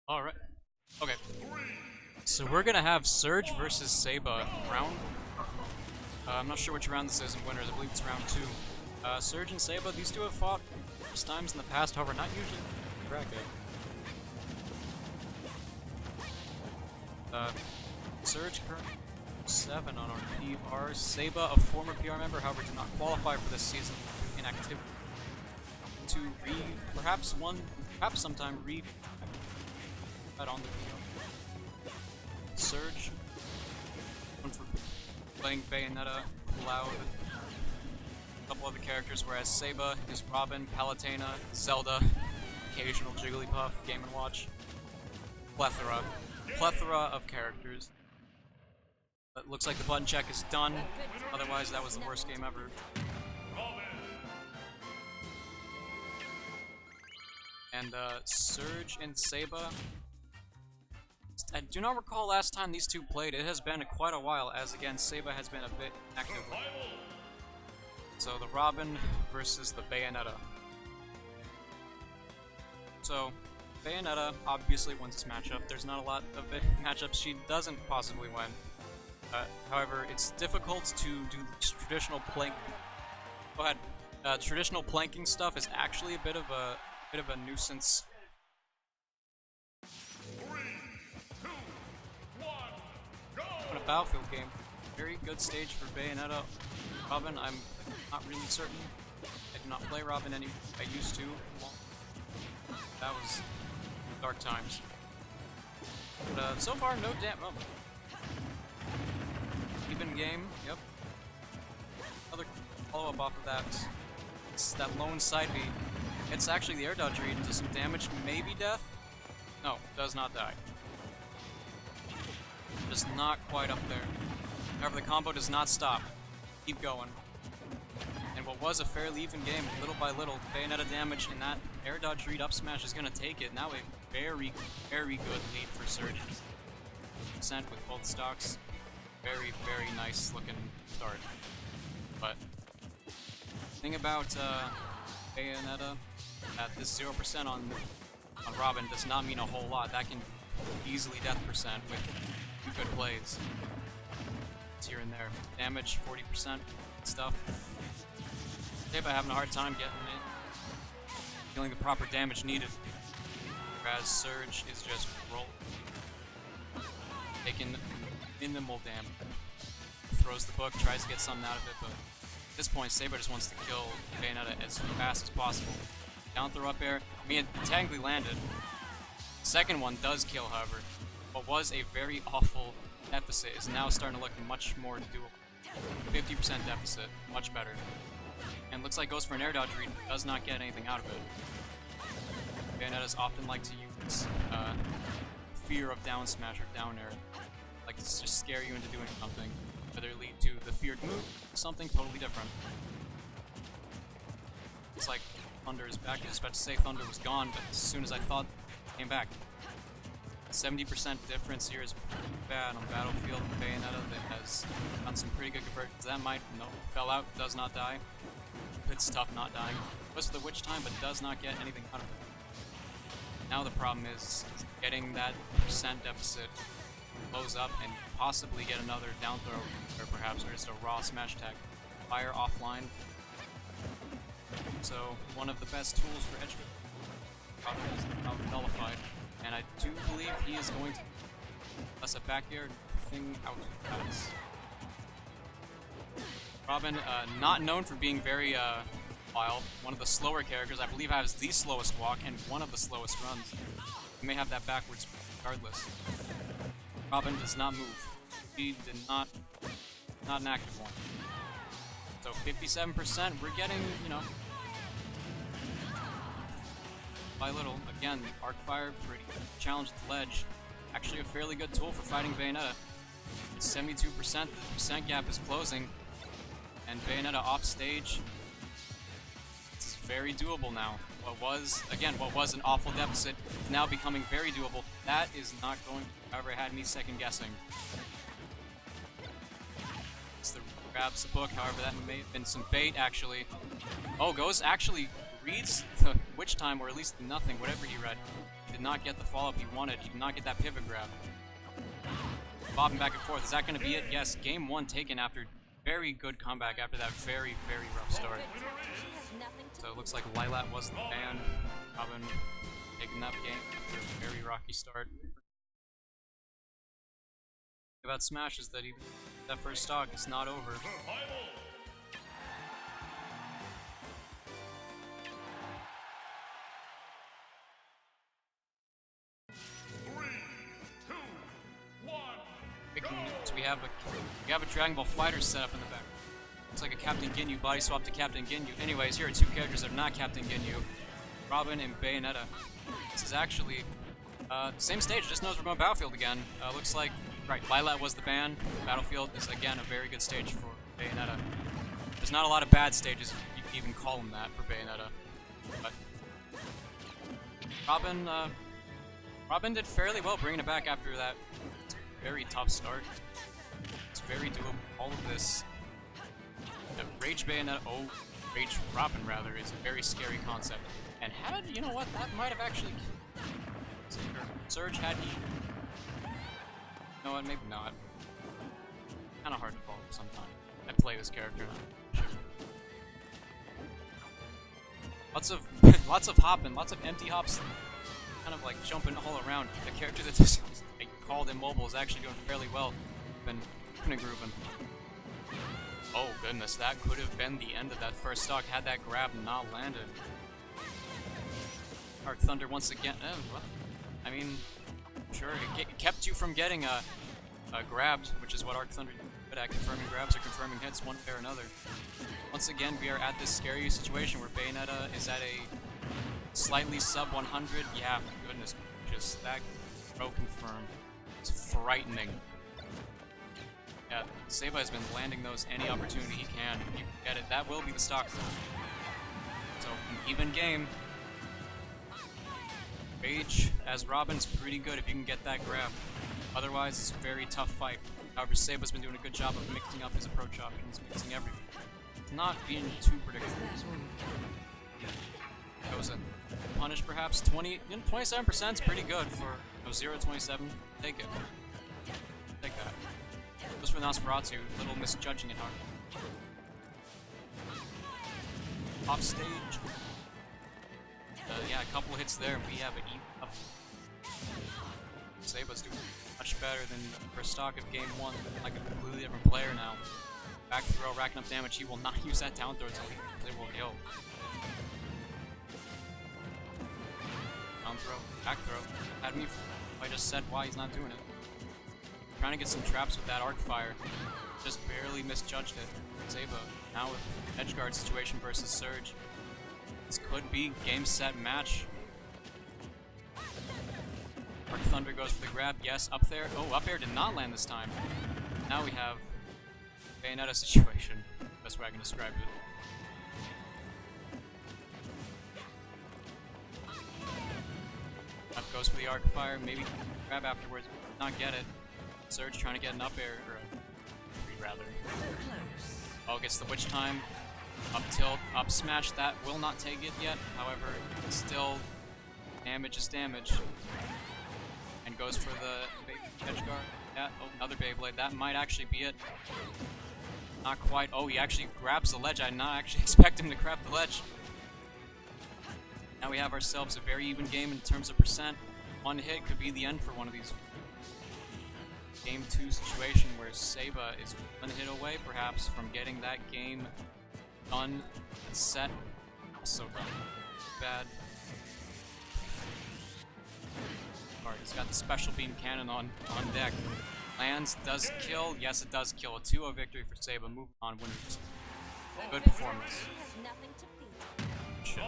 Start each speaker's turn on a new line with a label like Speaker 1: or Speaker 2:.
Speaker 1: Alright. Okay. So we're gonna have Surge versus Saba round. I'm not sure which round this is in winners. I believe it's round 2. Surge and Saba, these two have fought times in the past, however, not usually in bracket. Surge currently 7 on our PR. Saba, a former PR member, however, did not qualify for this season due to inactivity. To perhaps sometime that on the PR. Surge, one for playing Bayonetta, Cloud, a couple other characters, whereas Saba is Robin, Palutena, Zelda, occasional Jigglypuff, Game & Watch. Plethora of characters. It looks like the button check is done, otherwise that was the worst game ever. And Surge and Saba, I do not recall last time these two played. It has been quite a while, as again Saba has been a bit active. So the Robin versus the Bayonetta. So Bayonetta obviously wins this matchup. There's not a lot of matchups she doesn't possibly win. However, it's difficult to do traditional plank. Go ahead. Traditional planking stuff is actually a bit of a nuisance.
Speaker 2: 3, 2, 1, go!
Speaker 1: On a Battlefield game, very good stage for Bayonetta. Robin, I'm not really certain. I do not play Robin anymore. I used to. That was dark times. But so far, no damn. Oh. Even game. Yep. Another follow-up off of that. It's that lone side B. It's actually the air dodge read into some damage, maybe death? No, does not die. Just not quite up there. However, the combo does not stop. Keep going. And what was a fairly even game, little by little, Bayonetta damage and that air dodge read up smash is gonna take it. Now a very, very good lead for Surge. Percent with both stocks. Very, very nice looking start. But thing about Bayonetta, that this 0% on Robin does not mean a whole lot. That can easily death percent with 2 good plays. It's here and there. Damage 40% stuff. Saba having a hard time getting it, feeling the proper damage needed. Whereas Surge is just taking minimal damage. Throws the book, tries to get something out of it, but at this point, Saba just wants to kill Bayonetta as fast as possible. Down throw up air. I mean, it technically landed. The second one does kill, however. What was a very awful deficit is now starting to look much more doable. 50% deficit, much better. And looks like goes for an air dodge read, does not get anything out of it. Bayonettas often like to use fear of down smash or down air. Like to just scare you into doing something. Whether it lead to the feared move, or something totally different. It's like Thunder is back. I was about to say Thunder was gone, but as soon as I thought, it came back. 70% difference here is bad on Battlefield. Bayonetta that has done some pretty good conversions. That might, no, fell out, does not die. It's tough not dying. Goes for the Witch Time, but does not get anything out of it. Now the problem is getting that percent deficit, close up, and possibly get another down throw, or perhaps or just a raw smash tag. Fire offline. So one of the best tools for edge is now nullified, and I do believe he is going to us a back air thing out of house. Robin, not known for being very wild, one of the slower characters. I believe has the slowest walk and one of the slowest runs. He may have that backwards regardless. Robin does not move. He did not an active one. So 57%, we're getting, you know, by little. Again, Arc Fire, pretty good challenge at the ledge. Actually a fairly good tool for fighting Bayonetta. 72%, the percent gap is closing. And Bayonetta off stage. This is very doable now. What was an awful deficit is now becoming very doable. That is not going to ever had me second guessing. Grabs the book, however that may have been some bait actually. Oh, goes actually reads the Witch Time, or at least nothing, whatever he read. did not get the follow-up he wanted. He did not get that pivot grab. Bobbing back and forth. Is that going to be it? Yes. Game 1 taken after very good comeback after that very, very rough start. So it looks like Lylat was the ban. Robin taking that game after a very rocky start. About Smash is that even that first stock is not over. So we have a Dragon Ball Fighter set up in the back. Looks like a Captain Ginyu body swap to Captain Ginyu. Anyways, here are two characters that are not Captain Ginyu, Robin and Bayonetta. This is actually same stage, just knows we're going Battlefield again. Looks like, right, Lylat was the ban. Battlefield is again a very good stage for Bayonetta. There's not a lot of bad stages, if you can even call them that, for Bayonetta. But Robin did fairly well bringing it back after that very tough start. It's very doable. All of this. Rage Bayonetta, Rage Robin rather, is a very scary concept. And you know what, that might have actually Surge had he... You know what, maybe not. Kinda hard to follow sometimes. I play this character now. Lots of hopping, lots of empty hops, kind of like jumping all around. The character that just called immobile is actually doing fairly well. Been grooving. Oh goodness, that could have been the end of that first stock had that grab not landed. Arc Thunder once again. Well, I mean, sure, it kept you from getting grabbed, which is what Arc Thunder did good at, confirming grabs or confirming hits one way or another. Once again, we are at this scary situation where Bayonetta is at a slightly sub 100. Yeah, goodness, just that throw confirm. It's frightening. Yeah, Seba has been landing those any opportunity he can. If you get it, that will be the stock. So, an even game. Rage as Robin's pretty good if you can get that grab. Otherwise, it's a very tough fight. However, Seba's been doing a good job of mixing up his approach options, mixing everything. It's not being too predictable. That was a punish, perhaps. 27% is pretty good for 0-27. Take it. Take that. Just for Nosferatu, a little misjudging it hard. Off stage. Yeah, a couple hits there, and we have an even up. Seba's doing much better than the first stock of game 1. Like a completely different player now. Back throw, racking up damage. He will not use that down throw until it will kill. Down throw, back throw. Had me. I just said why he's not doing it. Trying to get some traps with that arc fire. Just barely misjudged it. Seba now with edgeguard situation versus Surge. This could be game, set, match. Arc Thunder goes for the grab. Yes, up there. Oh, up air did not land this time. Now we have Bayonetta situation. Best way I can describe it. Up goes for the arc fire. Maybe grab afterwards. Not get it. Surge trying to get an up air, or a three rather. Oh, gets the witch time. Up tilt, up smash, that will not take it yet. However, still damage is damage. And goes for the edge guard. Yeah, oh, another Beyblade. That might actually be it. Not quite. Oh, he actually grabs the ledge. I did not actually expect him to grab the ledge. Now we have ourselves a very even game in terms of percent. One hit could be the end for one of these. Game 2 situation where Seba is one hit away, perhaps, from getting that game done and set. Also done. Bad. Alright, he's got the special beam cannon on deck. Lands, does kill. Yes, it does kill. A 2-0 victory for Seba. Moving on, winners. Good performance. Shit.